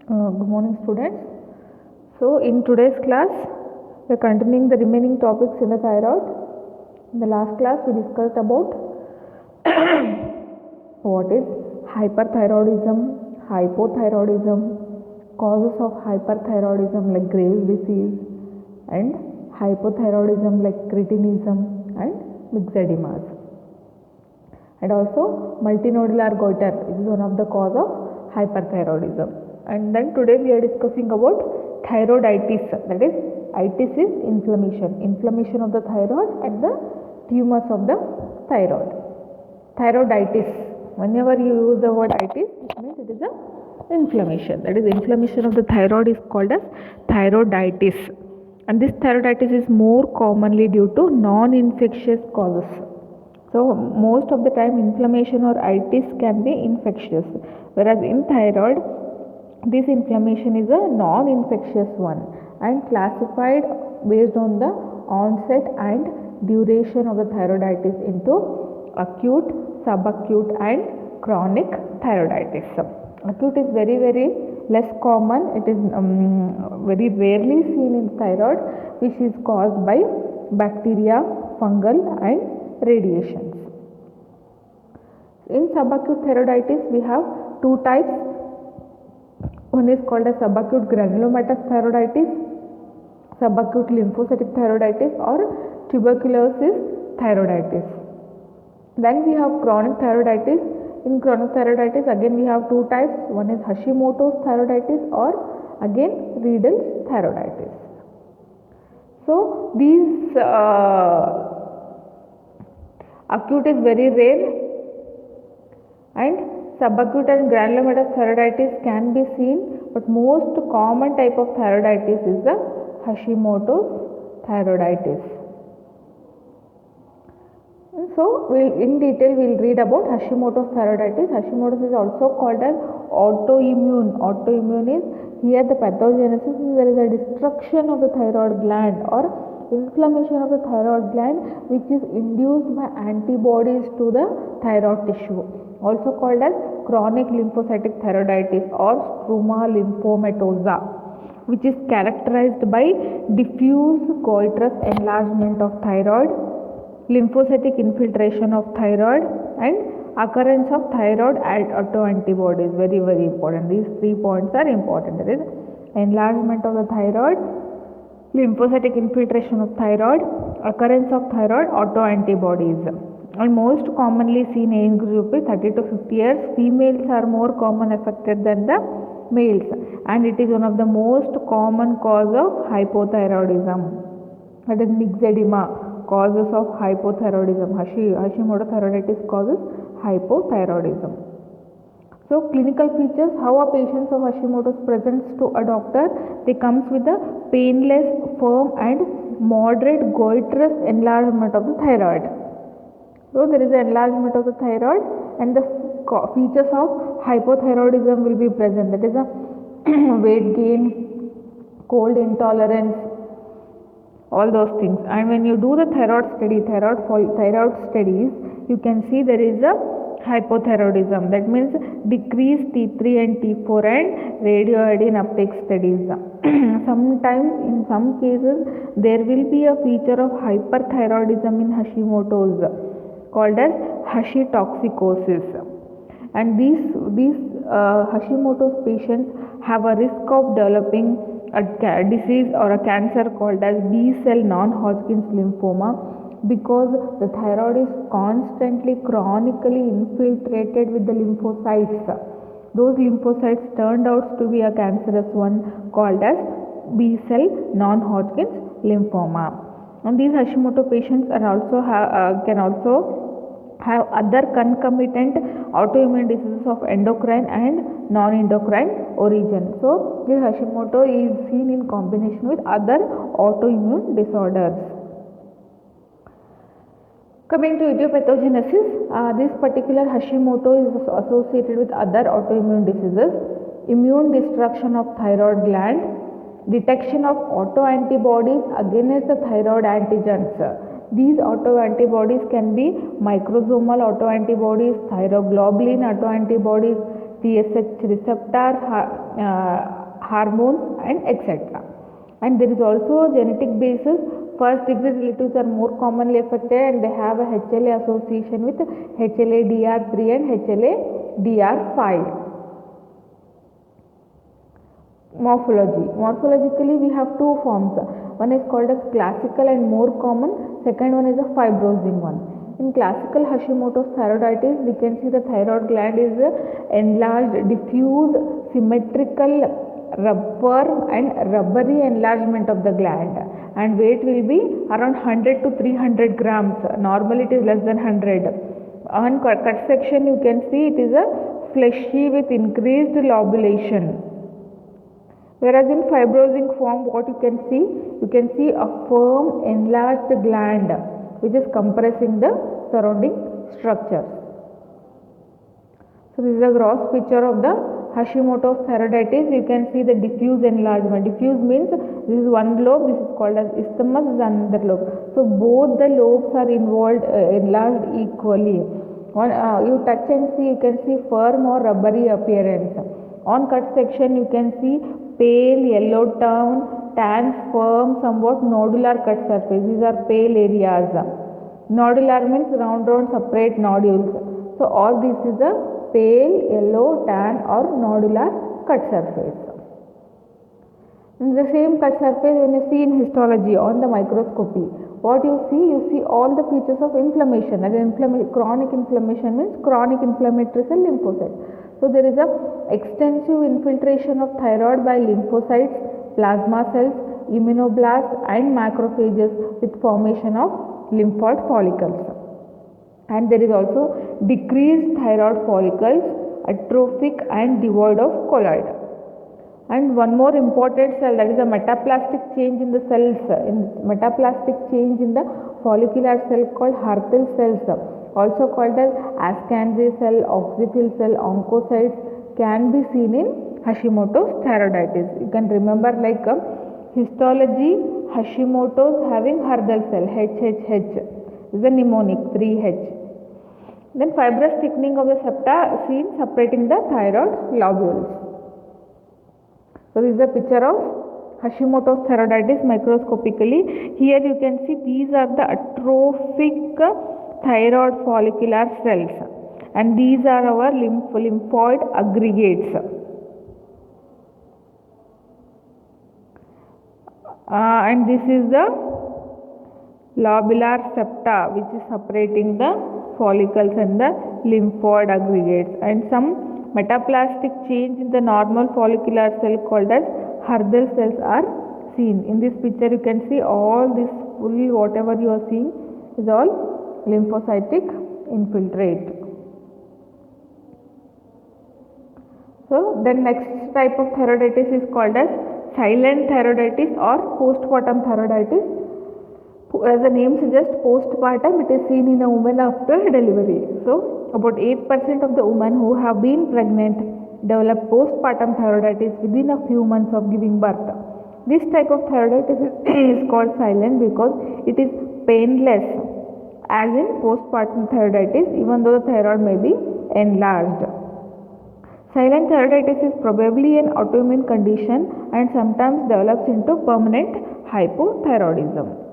Good morning, students. So, in today's class, we are continuing the remaining topics in the thyroid. In the last class, we discussed about what is hyperthyroidism, hypothyroidism, causes of hyperthyroidism like Graves' disease, and hypothyroidism like cretinism and myxedemas. And also multinodular goiter is one of the cause of hyperthyroidism. And then today we are discussing about thyroiditis, that is itis is inflammation of the thyroid and the tumors of the thyroid. Thyroiditis, whenever you use the word itis, it means it is a inflammation, that is inflammation of the thyroid is called as thyroiditis, and this thyroiditis is more commonly due to non-infectious causes. So most of the time inflammation or itis can be infectious, whereas in thyroid this inflammation is a non-infectious one and classified based on the onset and duration of the thyroiditis into acute, subacute and chronic thyroiditis. Acute is very less common. It is very rarely seen in thyroid, which is caused by bacteria, fungal and radiations. In subacute thyroiditis we have two types. One is called as subacute granulomatous thyroiditis, subacute lymphocytic thyroiditis or tuberculosis thyroiditis. Then we have chronic thyroiditis. In chronic thyroiditis again we have two types. One is Hashimoto's thyroiditis or again Riedel's thyroiditis. So these acute is very rare and subacute and granulomatous thyroiditis can be seen, but most common type of thyroiditis is the Hashimoto's thyroiditis. So in detail we will read about Hashimoto's thyroiditis. Hashimoto's is also called as autoimmune. Autoimmune is here the pathogenesis is there is a destruction of the thyroid gland or inflammation of the thyroid gland which is induced by antibodies to the thyroid tissue, also called as chronic lymphocytic thyroiditis or struma lymphomatosa, which is characterized by diffuse goitrous enlargement of thyroid, lymphocytic infiltration of thyroid and occurrence of thyroid autoantibodies. Very important. These 3 points are important. That is enlargement of the thyroid, lymphocytic infiltration of thyroid, occurrence of thyroid autoantibodies. And most commonly seen age group is 30 to 50 years. Females are more common affected than the males, and it is one of the most common cause of hypothyroidism. That is myxedema. Causes of hypothyroidism. Hashimoto thyroiditis causes hypothyroidism. So clinical features, how a patient of Hashimoto's presents to a doctor, they comes with a painless, firm and moderate goitrous enlargement of the thyroid. So there is an enlargement of the thyroid and the features of hypothyroidism will be present. That is a weight gain, cold intolerance, all those things. And when you do the thyroid studies, you can see there is a hypothyroidism. That means decreased T3 and T4 and radioiodine uptake studies. Sometimes in some cases there will be a feature of hyperthyroidism in Hashimoto's called as Hashitoxicosis. And these Hashimoto's patients have a risk of developing a disease or a cancer called as B-cell non-Hodgkin's lymphoma because the thyroid is constantly chronically infiltrated with the lymphocytes. Those lymphocytes turned out to be a cancerous one called as B-cell non-Hodgkin's lymphoma. And these Hashimoto patients are also can also have other concomitant autoimmune diseases of endocrine and non-endocrine origin. So this Hashimoto is seen in combination with other autoimmune disorders. Coming to idiopathogenesis, this particular Hashimoto is associated with other autoimmune diseases, immune destruction of thyroid gland, detection of autoantibodies against the thyroid antigens. These autoantibodies can be microsomal autoantibodies, thyroglobulin autoantibodies, TSH receptor hormones and etc. And there is also a genetic basis. First degree relatives are more commonly affected and they have a HLA association with HLA-DR3 and HLA-DR5. Morphologically we have two forms. One is called as classical and more common. Second one is a fibrosing one. In classical Hashimoto's thyroiditis, we can see the thyroid gland is enlarged, diffuse, symmetrical, rubber and rubbery enlargement of the gland, and weight will be around 100 to 300 grams. Normally it is less than 100. On cut section you can see it is a fleshy with increased lobulation. Whereas in fibrosing form, what you can see a firm enlarged gland which is compressing the surrounding structures. So this is a gross picture of the Hashimoto's thyroiditis. You can see the diffuse enlargement. Diffuse means this is one lobe, this is called as isthmus, this is another lobe. So both the lobes are involved, enlarged equally. When you touch and see, you can see firm or rubbery appearance. On cut section you can see pale yellow tone, tan, firm, somewhat nodular cut surface. These are pale areas. Nodular means round separate nodules. So all this is a pale yellow, tan or nodular cut surface. In the same cut surface, when you see in histology on the microscopy, what you see all the features of inflammation. And chronic inflammation means chronic inflammatory cell lymphocytes. So there is a extensive infiltration of thyroid by lymphocytes, plasma cells, immunoblasts and macrophages with formation of lymphoid follicles. And there is also decreased thyroid follicles, atrophic and devoid of colloid. And one more important cell, that is a metaplastic change in the cells, metaplastic change in the follicular cell called Hürthle cells, also called as Askansky cell, oxyphil cell, oncocytes, can be seen in Hashimoto's thyroiditis. You can remember like histology, Hashimoto's having Hürthle cell, HHH, is a mnemonic 3H. Then fibrous thickening of the septa seen separating the thyroid lobules. So this is a picture of Hashimoto's thyroiditis microscopically. Here you can see these are the atrophic thyroid follicular cells, and these are our lymphoid aggregates. And this is the lobular septa which is separating the follicles and the lymphoid aggregates, and some metaplastic change in the normal follicular cell called as Hürthle cells are seen. In this picture you can see all this fully whatever you are seeing is all lymphocytic infiltrate. So the next type of thyroiditis is called as silent thyroiditis or postpartum thyroiditis. As the name suggests, postpartum, it is seen in a woman after delivery. So about 8% of the women who have been pregnant develop postpartum thyroiditis within a few months of giving birth. This type of thyroiditis is called silent because it is painless, as in postpartum thyroiditis, even though the thyroid may be enlarged. Silent thyroiditis is probably an autoimmune condition and sometimes develops into permanent hypothyroidism.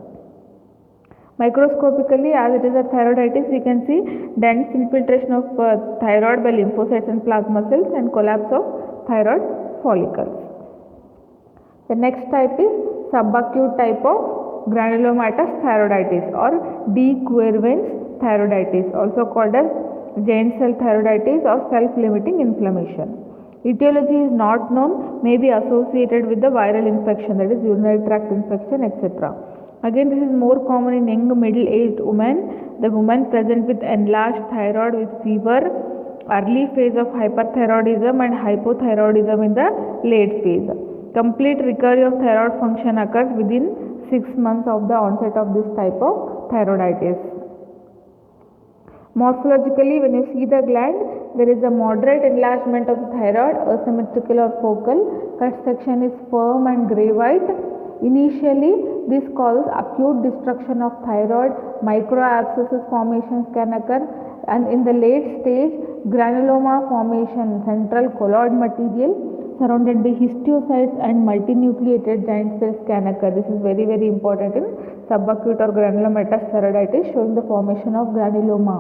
Microscopically, as it is a thyroiditis, we can see dense infiltration of thyroid by lymphocytes and plasma cells and collapse of thyroid follicles. The next type is subacute type of granulomatous thyroiditis or de Quervain's thyroiditis, also called as giant cell thyroiditis or self-limiting inflammation. Etiology is not known, may be associated with the viral infection, that is urinary tract infection, etc. Again, this is more common in young middle-aged women. The women present with enlarged thyroid with fever, early phase of hyperthyroidism and hypothyroidism in the late phase. Complete recovery of thyroid function occurs within 6 months of the onset of this type of thyroiditis. Morphologically, when you see the gland, there is a moderate enlargement of the thyroid, asymmetrical or focal. Cut section is firm and grey-white. Initially, this causes acute destruction of thyroid, microabscesses formations can occur, and in the late stage, granuloma formation, central colloid material, surrounded by histiocytes and multinucleated giant cells can occur. This is very, very important in subacute or granulomatous thyroiditis, showing the formation of granuloma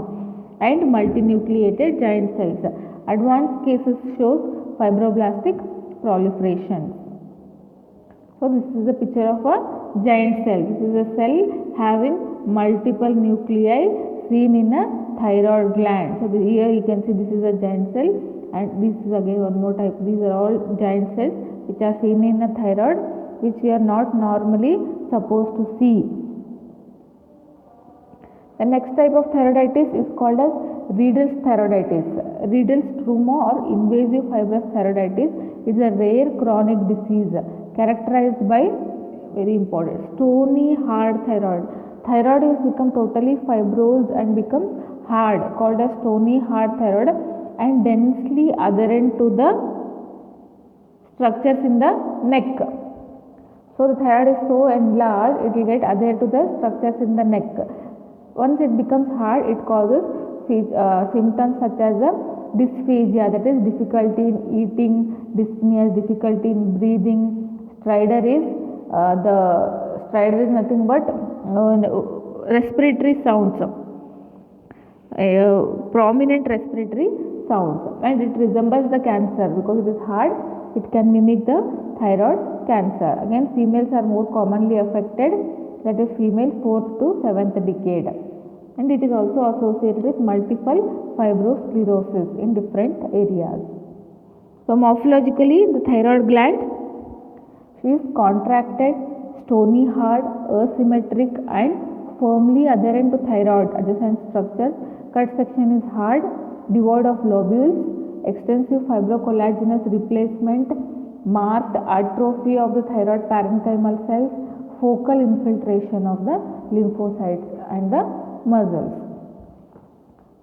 and multinucleated giant cells. Advanced cases shows fibroblastic proliferation. So this is a picture of a giant cell. This is a cell having multiple nuclei seen in a thyroid gland. So here you can see this is a giant cell, and this is again one more type. These are all giant cells which are seen in a thyroid, which we are not normally supposed to see. The next type of thyroiditis is called as Riedel's thyroiditis. Riedel's tumor or invasive fibrous thyroiditis is a rare chronic disease characterized by, very important, stony hard thyroid. Thyroid has become totally fibrosed and becomes hard, called as stony hard thyroid, and densely adherent to the structures in the neck. So the thyroid is so enlarged, it will get adhered to the structures in the neck. Once it becomes hard, it causes symptoms such as dysphagia, that is difficulty in eating, dyspnea, difficulty in breathing. Stridor is nothing but respiratory sounds, prominent respiratory sounds, and it resembles the cancer because it is hard. It can mimic the thyroid cancer. Again, females are more commonly affected, that is female 4th to 7th decade, and it is also associated with multiple fibrosclerosis in different areas. So morphologically, the thyroid gland is contracted, stony hard, asymmetric and firmly adherent to thyroid adjacent structures. Cut section is hard, devoid of lobules, extensive fibrocollagenous replacement, marked atrophy of the thyroid parenchymal cells, focal infiltration of the lymphocytes and the muscles.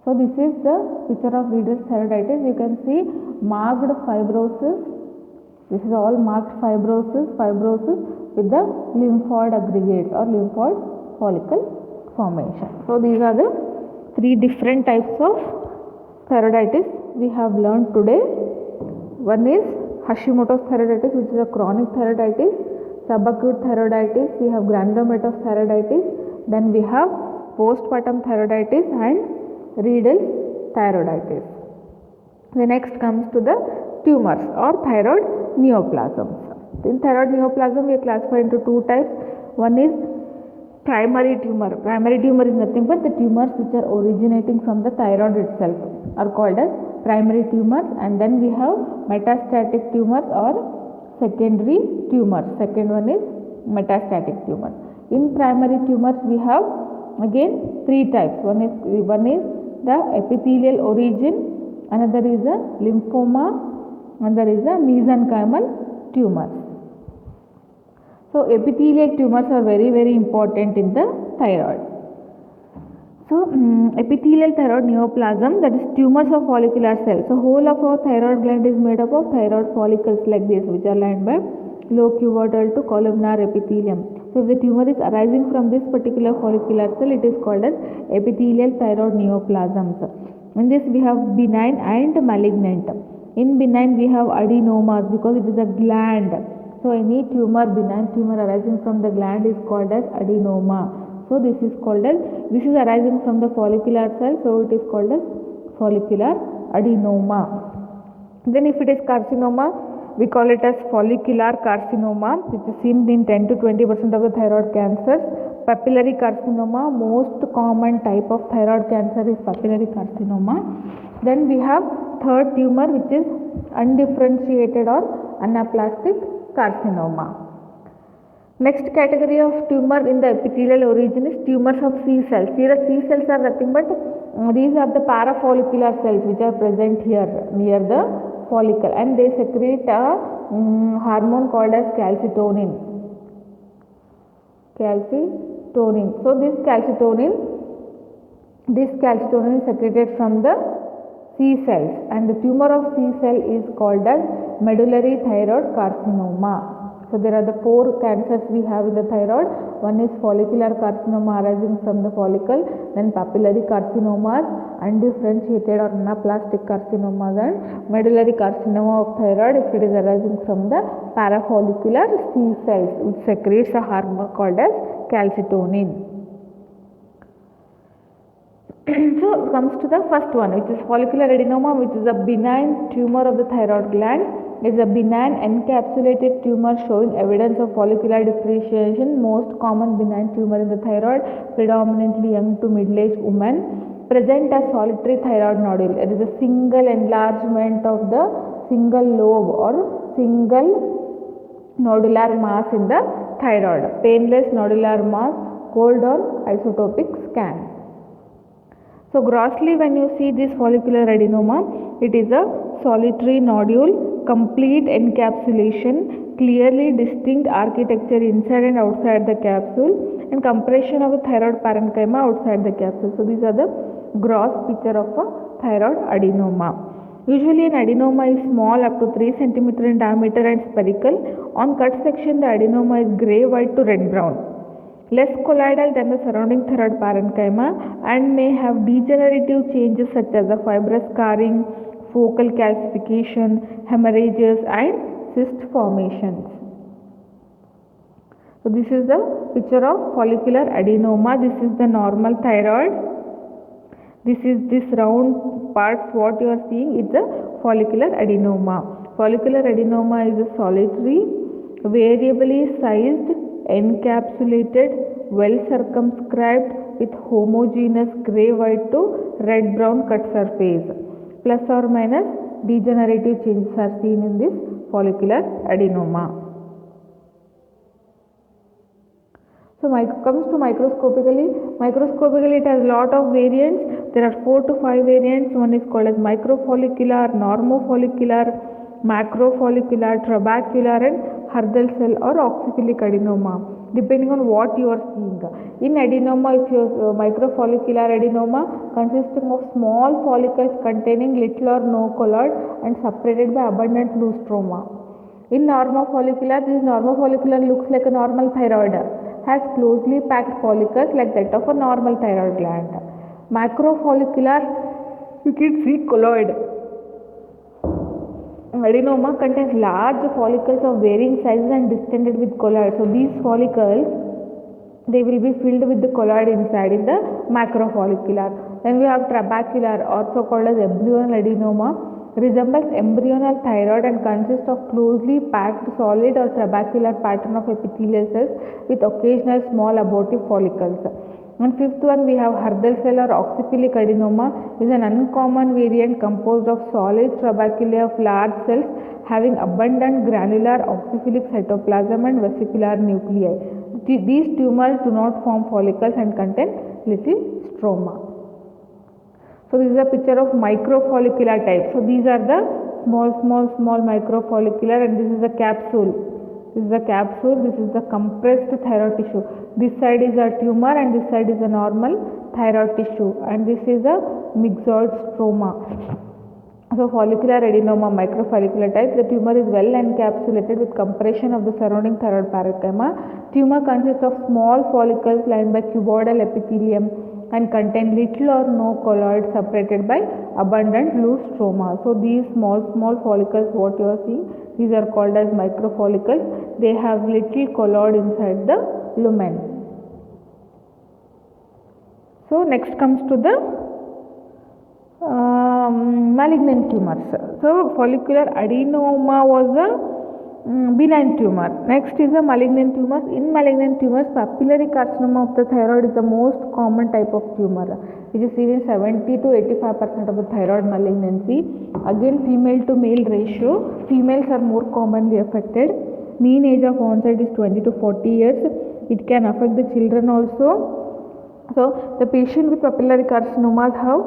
So this is the picture of Riedel's thyroiditis. You can see marked fibrosis. This is all marked fibrosis with the lymphoid aggregates or lymphoid follicle formation. So these are the 3 different types of thyroiditis we have learned today. One is Hashimoto's thyroiditis, which is a chronic thyroiditis. Subacute thyroiditis, we have granulomatous thyroiditis. Then we have postpartum thyroiditis and Riedel's thyroiditis. The next comes to the tumors or thyroid neoplasms. In thyroid neoplasm, we are classified into 2 types. One is primary tumor. Primary tumor is nothing but the tumors which are originating from the thyroid itself are called as primary tumors, and then we have metastatic tumors or secondary tumors. Second one is metastatic tumors. In primary tumors, we have again 3 types. One is the epithelial origin, another is a lymphoma, another is a mesenchymal tumors. So epithelial tumors are very, very important in the thyroid. So epithelial thyroid neoplasm, that is tumors of follicular cells. So whole of our thyroid gland is made up of thyroid follicles like this, which are lined by locuval to columnar epithelium. So if the tumor is arising from this particular follicular cell, it is called as epithelial thyroid neoplasms. In this we have benign and malignant. In benign we have adenomas because it is a gland. So any tumor, benign tumor arising from the gland is called as adenoma. So this is arising from the follicular cell, so it is called as follicular adenoma. Then if it is carcinoma, we call it as follicular carcinoma, which is seen in 10 to 20% of the thyroid cancers. Papillary carcinoma, most common type of thyroid cancer is papillary carcinoma. Then we have third tumor, which is undifferentiated or anaplastic carcinoma. Next category of tumor in the epithelial origin is tumors of C cells. Here C cells are nothing but these are the parafollicular cells which are present here near the follicle, and they secrete a hormone called as calcitonin. So this calcitonin is secreted from the C cells, and the tumor of C cell is called as medullary thyroid carcinoma. So there are the 4 cancers we have in the thyroid. One is follicular carcinoma arising from the follicle, then papillary carcinomas, undifferentiated or anaplastic carcinomas, and medullary carcinoma of thyroid if it is arising from the parafollicular C cells which secretes a hormone called as calcitonin. So comes to the first one, which is follicular adenoma, which is a benign tumor of the thyroid gland. It is a benign encapsulated tumor showing evidence of follicular differentiation. Most common benign tumor in the thyroid, predominantly young to middle-aged women, present as solitary thyroid nodule. It is a single enlargement of the single lobe or single nodular mass in the thyroid. Painless nodular mass, cold or isotopic scan. So grossly, when you see this follicular adenoma, it is a solitary nodule, complete encapsulation, clearly distinct architecture inside and outside the capsule, and compression of the thyroid parenchyma outside the capsule. So these are the gross picture of a thyroid adenoma. Usually an adenoma is small up to 3 cm in diameter and spherical. On cut section, the adenoma is grey white to red brown, less colloidal than the surrounding thyroid parenchyma, and may have degenerative changes such as the fibrous scarring, focal calcification, hemorrhages, and cyst formations. So this is the picture of follicular adenoma. This is the normal thyroid. This round parts what you are seeing is the follicular adenoma. Follicular adenoma is a solitary, variably sized, encapsulated, well circumscribed with homogeneous grey white to red brown cut surface. Plus or minus degenerative changes are seen in this follicular adenoma. So comes to microscopically it has lot of variants. There are 4 to 5 variants. One is called as microfollicular, normofollicular, macrofollicular, trabecular, and Hurdle cell or oxyphilic adenoma, depending on what you are seeing. In adenoma, if you microfollicular adenoma consisting of small follicles containing little or no colloid and separated by abundant loose stroma. In normofollicular, this normofollicular looks like a normal thyroid, has closely packed follicles like that of a normal thyroid gland. Macrofollicular, you can see colloid. Adenoma contains large follicles of varying sizes and distended with colloid. So these follicles, they will be filled with the colloid inside in the macrofollicular. Then we have trabecular, also called as embryonal adenoma, resembles embryonal thyroid and consists of closely packed solid or trabecular pattern of epithelial cells with occasional small abortive follicles. And fifth one, we have Hurdle cell or oxyphilic adenoma, is an uncommon variant composed of solid trabeculae of large cells having abundant granular oxyphilic cytoplasm and vesicular nuclei. These tumors do not form follicles and contain little stroma. So this is a picture of microfollicular type. So these are the small microfollicular, and this is the capsule. This is the capsule, this is the compressed thyroid tissue. This side is a tumor and this side is a normal thyroid tissue, and this is a myxoid stroma. So follicular adenoma, microfollicular type, the tumor is well encapsulated with compression of the surrounding thyroid parenchyma. Tumor consists of small follicles lined by cuboidal epithelium and contain little or no colloid separated by abundant loose stroma. So these small follicles what you are seeing, these are called as microfollicles. They have little colloid inside the lumen. So next comes to the malignant tumors. So follicular adenoma was a benign tumor. Next is a malignant tumors. In malignant tumors, papillary carcinoma of the thyroid is the most common type of tumor, which is seen in 70 to 85% of the thyroid malignancy. Again, female to male ratio. Females are more commonly affected. Mean age of onset is 20 to 40 years. It can affect the children also. So the patient with papillary carcinomas have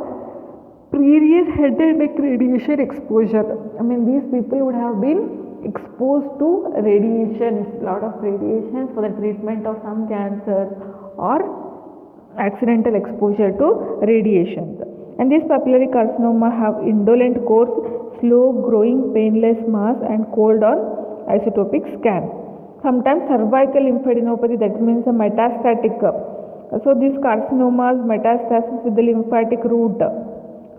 previous head and neck radiation exposure. I mean, these people would have been exposed to radiations, lot of radiations for the treatment of some cancers or accidental exposure to radiations. And this papillary carcinoma have indolent course, slow growing painless mass and cold on isotopic scan. Sometimes cervical lymphadenopathy, that means a metastatic. So these carcinomas metastasis with the lymphatic route.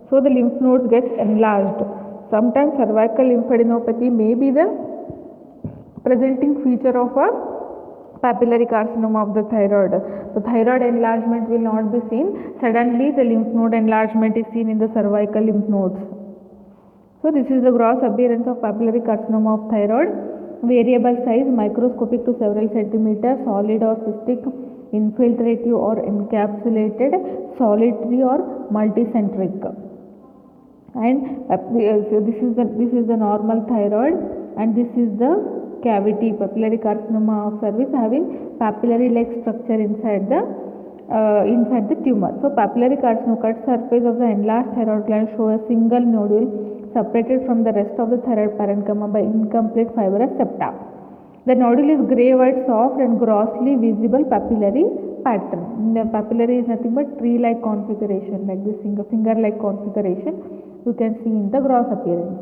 So the lymph nodes gets enlarged. Sometimes cervical lymphadenopathy may be the presenting feature of a papillary carcinoma of the thyroid. The thyroid enlargement will not be seen. Suddenly the lymph node enlargement is seen in the cervical lymph nodes. So this is the gross appearance of papillary carcinoma of thyroid. Variable size, microscopic to several centimeters, solid or cystic, infiltrative or encapsulated, solitary or multicentric. And so this is the normal thyroid, and this is the cavity papillary carcinoma of cervix having papillary like structure inside the tumor. So papillary carcinoma cut surface of the enlarged thyroid gland show a single nodule separated from the rest of the thyroid parenchyma by incomplete fibrous septa. The nodule is grey white, soft and grossly visible papillary pattern. The papillary is nothing but tree-like configuration, like this finger-like configuration you can see in the gross appearance.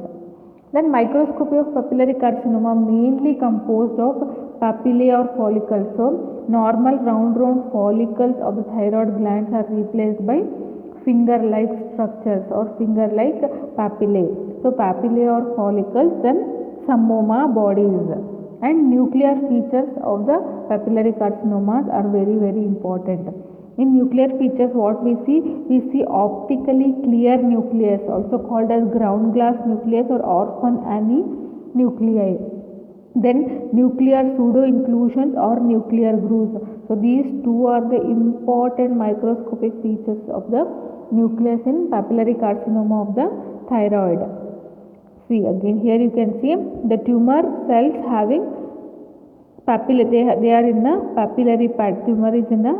Then microscopy of papillary carcinoma mainly composed of papillae or follicles. So normal round follicles of the thyroid glands are replaced by finger-like structures or finger-like papillae. So papillae or follicles, then psammoma bodies, and nuclear features of the papillary carcinomas are very, very important. In nuclear features, what we see optically clear nucleus, also called as ground glass nucleus or orphan Annie nuclei. Then nuclear pseudo inclusions or nuclear grooves. So these two are the important microscopic features of the nucleus in papillary carcinoma of the thyroid. See again, here you can see the tumor cells having papillae. They are in a papillary pattern. Tumor is in a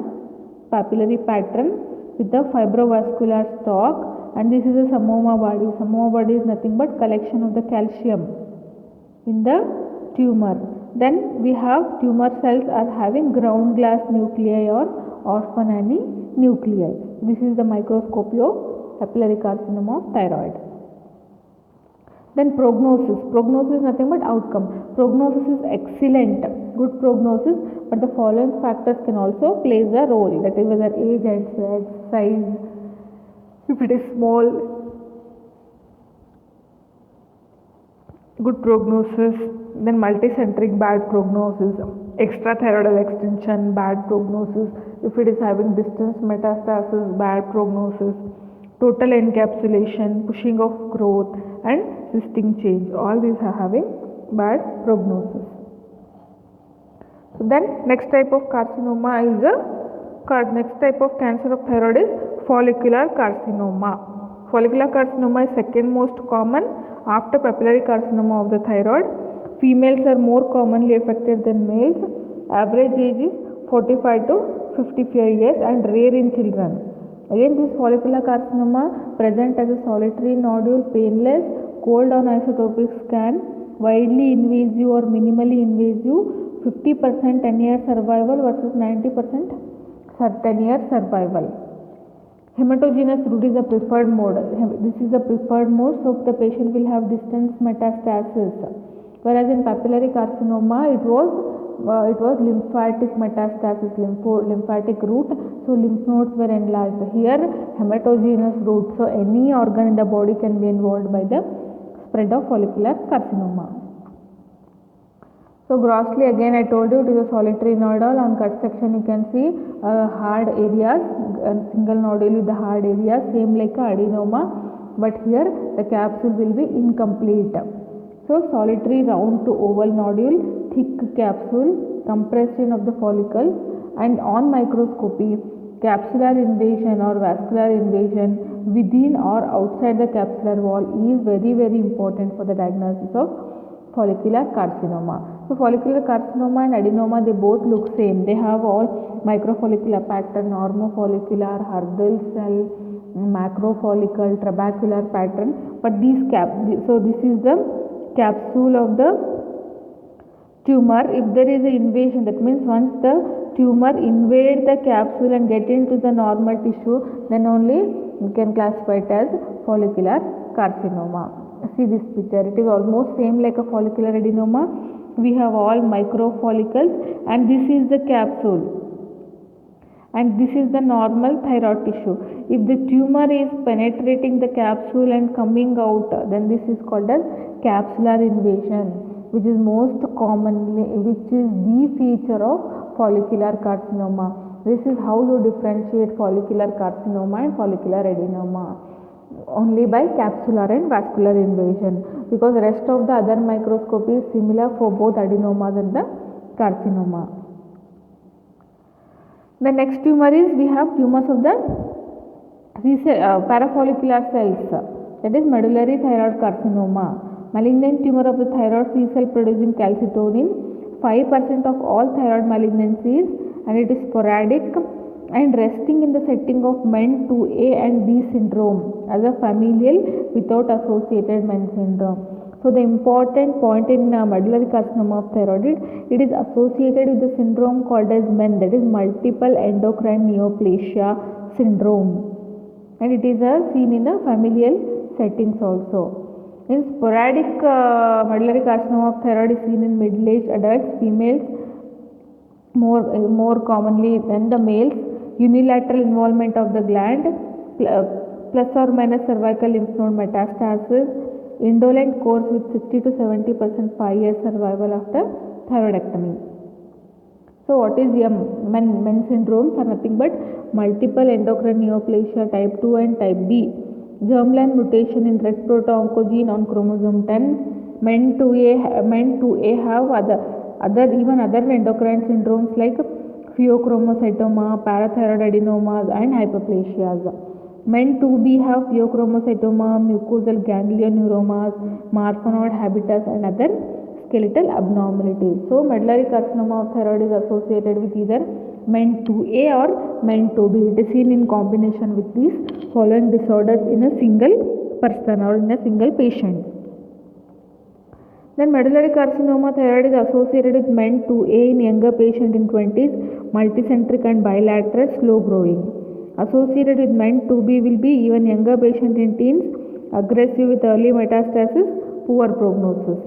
papillary pattern with the fibrovascular stalk, and this is a psammoma body. Psammoma body is nothing but collection of the calcium in the tumor. Then we have tumor cells are having ground glass nuclei or orphan Annie nuclei. This is the microscopy of papillary carcinoma of thyroid. Then prognosis. Prognosis is nothing but outcome. Prognosis is excellent, good prognosis, but the following factors can also play a role. That is whether age and size, if it is small, good prognosis. Then multicentric, bad prognosis. Extrathyroidal extension, bad prognosis. If it is having distance metastasis, bad prognosis. Total encapsulation, pushing of growth, and cystic change. All these are having bad prognosis. So then next type of carcinoma is next type of cancer of thyroid is follicular carcinoma. Follicular carcinoma is second most common after papillary carcinoma of the thyroid. Females are more commonly affected than males. Average age is 45 to 55 years and rare in children. Again, this follicular carcinoma present as a solitary nodule, painless, cold on isotopic scan, widely invasive or minimally invasive, 50% 10-year survival versus 90% 10-year survival. Hematogenous route is the preferred mode. This is the preferred mode, so the patient will have distance metastasis. Whereas in papillary carcinoma, it was lymphatic metastasis, lymphatic route, so lymph nodes were enlarged. Here hematogenous route, so any organ in the body can be involved by the spread of follicular carcinoma. So grossly again I told you it is a solitary nodule. On cut section you can see hard areas, single nodule with the hard areas, same like a adenoma, but here the capsule will be incomplete. So solitary round to oval nodule, thick capsule, compression of the follicles, and on microscopy capsular invasion or vascular invasion within or outside the capsular wall is very, very important for the diagnosis of follicular carcinoma. So follicular carcinoma and adenoma, they both look same. They have all microfollicular pattern, normofollicular, Hurdle cell, macrofollicle, trabecular pattern. But so this is the capsule of the tumor. If there is an invasion, that means once the tumor invade the capsule and get into the normal tissue, then only you can classify it as follicular carcinoma. See this picture, it is almost same like a follicular adenoma. we have all microfollicles, and this is the capsule, and this is the normal thyroid tissue. If the tumor is penetrating the capsule and coming out, then this is called as capsular invasion, which is most commonly, which is the feature of follicular carcinoma. This is how you differentiate follicular carcinoma and follicular adenoma, only by capsular and vascular invasion, because the rest of the other microscopy is similar for both adenomas and the carcinoma. The next tumor is, we have tumors of the parafollicular cells, that is medullary thyroid carcinoma. Malignant tumor of the thyroid C cell producing calcitonin, 5% of all thyroid malignancies, and it is sporadic and resting in the setting of MEN2A and B syndrome as a familial without associated MEN syndrome. So the important point in medullary carcinoma of thyroid, it is associated with the syndrome called as MEN, that is multiple endocrine neoplasia syndrome, and it is seen in the familial settings also. In sporadic medullary carcinoma of thyroid is seen in middle-aged adults, females more commonly than the males. Unilateral involvement of the gland, plus or minus cervical lymph node metastasis, indolent course with 60 to 70% 5-year survival after thyroidectomy. So what is MEN syndromes are nothing but multiple endocrine neoplasia type 2 and type B, germline mutation in red proto-oncogene on chromosome 10. MEN2A have other endocrine syndromes like pheochromocytoma, parathyroid adenomas, and hyperplasias. MEN2B have pheochromocytoma, mucosal ganglioneuromas, Marfanoid habitus, and other skeletal abnormalities. So medullary carcinoma of thyroid is associated with either MEN2A or MEN2B. It is seen in combination with these following disorders in a single person or in a single patient. Then medullary carcinoma thyroid is associated with MEN2A in younger patient in 20s, multicentric and bilateral, slow growing. Associated with MEN2B will be even younger patient in teens, aggressive with early metastasis, poor prognosis.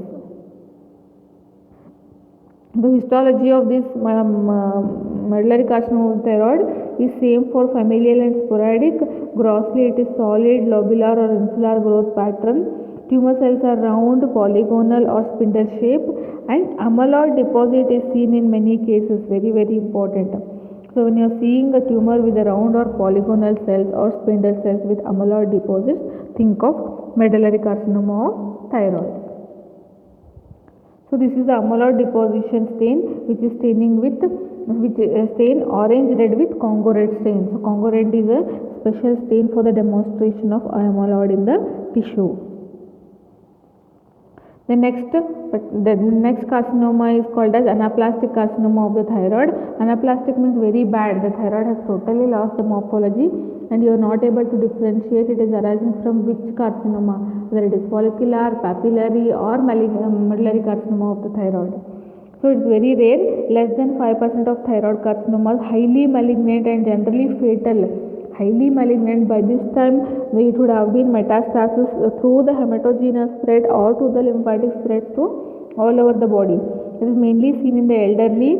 The histology of this medullary carcinoma of thyroid is same for familial and sporadic. Grossly it is solid, lobular or insular growth pattern. Tumor cells are round, polygonal or spindle shape, and amyloid deposit is seen in many cases, very important. So when you are seeing a tumor with a round or polygonal cells or spindle cells with amyloid deposits, think of medullary carcinoma of thyroid. So this is the amyloid deposition stain, which is stain orange red with Congo red stain. So Congo red is a special stain for the demonstration of amyloid in the tissue. The next carcinoma is called as anaplastic carcinoma of the thyroid. Anaplastic means very bad. The thyroid has totally lost the morphology and you are not able to differentiate it is arising from which carcinoma, whether it is follicular, papillary or medullary carcinoma of the thyroid. So it's very rare. Less than 5% of thyroid carcinomas highly malignant and generally fatal. Highly malignant, by this time it would have been metastasis through the hematogenous spread or to the lymphatic spread to all over the body. It is mainly seen in the elderly,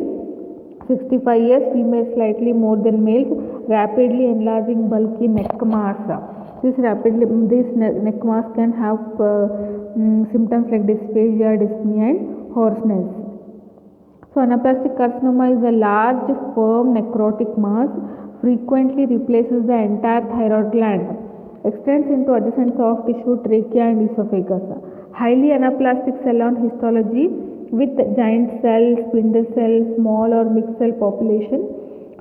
65 years, females slightly more than males, rapidly enlarging bulky neck mass. This neck mass can have symptoms like dysphagia, dyspnea and hoarseness. So anaplastic carcinoma is a large, firm necrotic mass, frequently replaces the entire thyroid gland, extends into adjacent soft tissue, trachea and esophagus. Highly anaplastic cell on histology with giant cell, spindle cell, small or mixed cell population.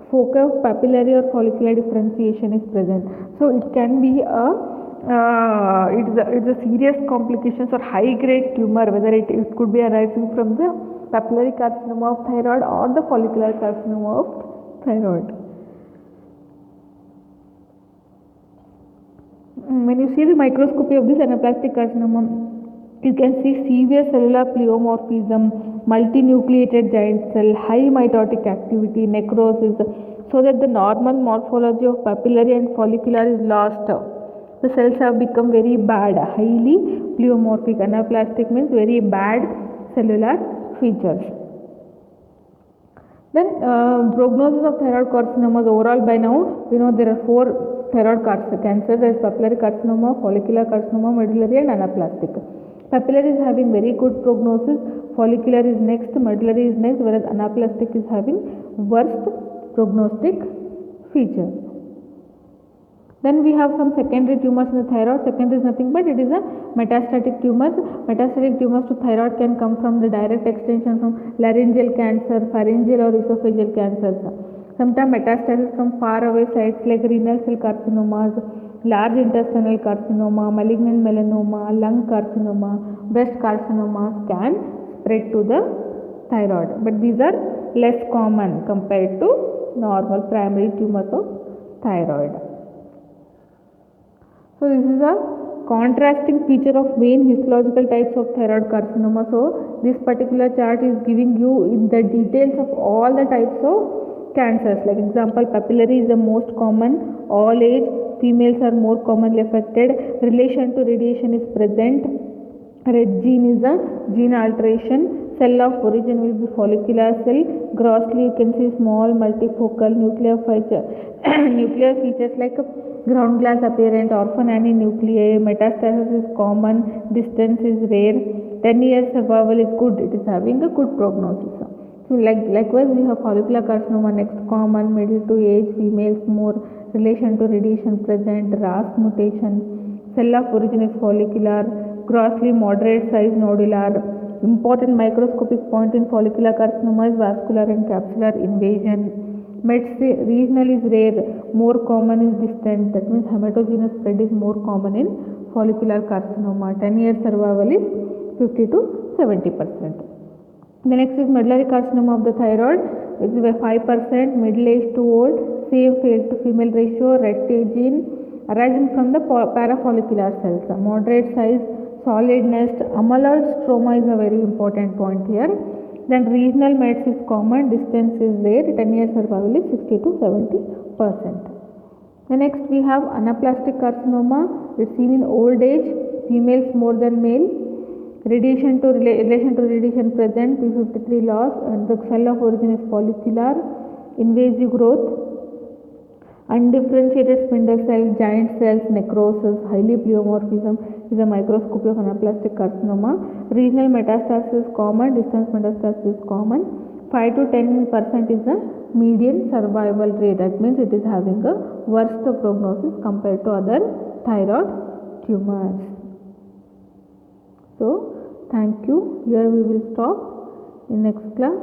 Foci of papillary or follicular differentiation is present. So it can be it's a serious complications or high grade tumor, whether it could be arising from the papillary carcinoma of thyroid or the follicular carcinoma of thyroid. When you see the microscopy of this anaplastic carcinoma, you can see severe cellular pleomorphism, multinucleated giant cell, high mitotic activity, necrosis, so that the normal morphology of papillary and follicular is lost. The cells have become very bad, highly pleomorphic. Anaplastic means very bad cellular features. Then prognosis of thyroid carcinomas overall. By now we know there are 4 thyroid cancers. There is papillary carcinoma, follicular carcinoma, medullary and anaplastic. Papillary is having very good prognosis, follicular is next, medullary is next, whereas anaplastic is having worst prognostic feature. Then we have some secondary tumors in the thyroid. Secondary is nothing but it is a metastatic tumors. Metastatic tumors to thyroid can come from the direct extension from laryngeal cancer, pharyngeal or esophageal cancers. Sometimes metastasis from far away sites like renal cell carcinomas, large intestinal carcinoma, malignant melanoma, lung carcinoma, breast carcinomas can spread to the thyroid. But these are less common compared to normal primary tumors of thyroid. So this is a contrasting feature of main histological types of thyroid carcinoma. So this particular chart is giving you in the details of all the types of cancers. Like example, papillary is the most common, all age, females are more commonly affected, relation to radiation is present, red gene is a gene alteration, cell of origin will be follicular cell, grossly you can see small multifocal nuclear features like ground glass apparent, orphan annie nuclei, metastasis is common, distance is rare, 10 years survival is good, it is having a good prognosis. So likewise we have follicular carcinoma next common, middle to age, females more, relation to radiation present, RAS mutation, cell of origin is follicular, grossly moderate size nodular, important microscopic point in follicular carcinoma is vascular and capsular invasion. Regional is rare, more common is distant, that means hematogenous spread is more common in follicular carcinoma. 10 years survival is 50 to 70%. The next is medullary carcinoma of the thyroid, which is 5%, middle age to old, same male to female ratio, red gene arising from the parafollicular cells, moderate size, solid nest, amyloid stroma is a very important point here. Then regional mets is common, distance is rare, 10 years survival is 60 to 70%. The next we have anaplastic carcinoma, it's seen in old age, females more than male, relation to radiation present, p53 loss, and the cell of origin is follicular, invasive growth, undifferentiated spindle cells, giant cells, necrosis, highly pleomorphism is a microscopy of anaplastic carcinoma. Regional metastasis is common, distance metastasis is common. 5 to 10% is the median survival rate. That means it is having a worse prognosis compared to other thyroid tumors. So thank you. Here we will stop. In next class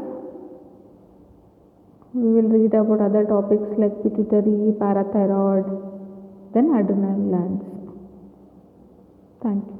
we will read about other topics like pituitary, parathyroid, then adrenal glands. Thank you.